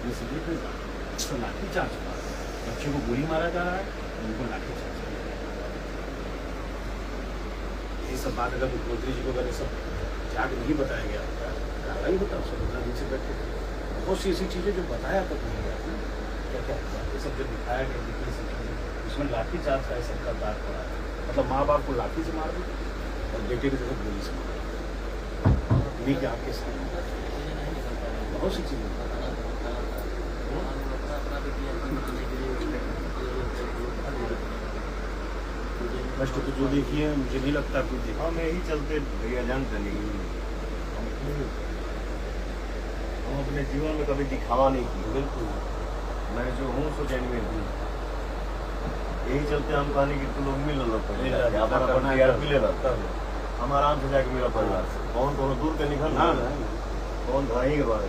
Police से देखने जा रहा है, तो लाठी चार्ज हुआ, बच्चे को गोली मारा जा रहा है, उनको लाठी चार्ज किया जा रहा है। ये सब बात अगर मुख्यमंत्री जी को अगर सब जाके नहीं बताया गया होता, कार्रवाई होता, उसको 15 दिन से बैठे थे। बहुत सी ऐसी चीज़ें जो बताया तक नहीं गया था, क्या क्या हुआ, ये सब जब दिखाया गया, देखिए सब चीज़ें, उसमें लाठी चार्ज का सबका दाग पड़ा है। मतलब माँ बाप को लाठी से मार दी और बेटे की तरफ गोली से मार दी, नहीं कि आपके सामने बहुत सी चीज़ें। कष्ट तो जो देखिए मुझे नहीं लगता कुछ देखा। हम यही चलते भैया जानते नहीं, हम अपने जीवन में कभी दिखावा नहीं किया। बिल्कुल, मैं जो हूँ सो जेन्युइन हूँ। यही चलते हम कहने की तू लोग मिल लो पहले, अपन टीआरपी ले रहा, हम आराम से जाके मेरा परिवार से कौन दूर के निकल, कौन भाई के बारे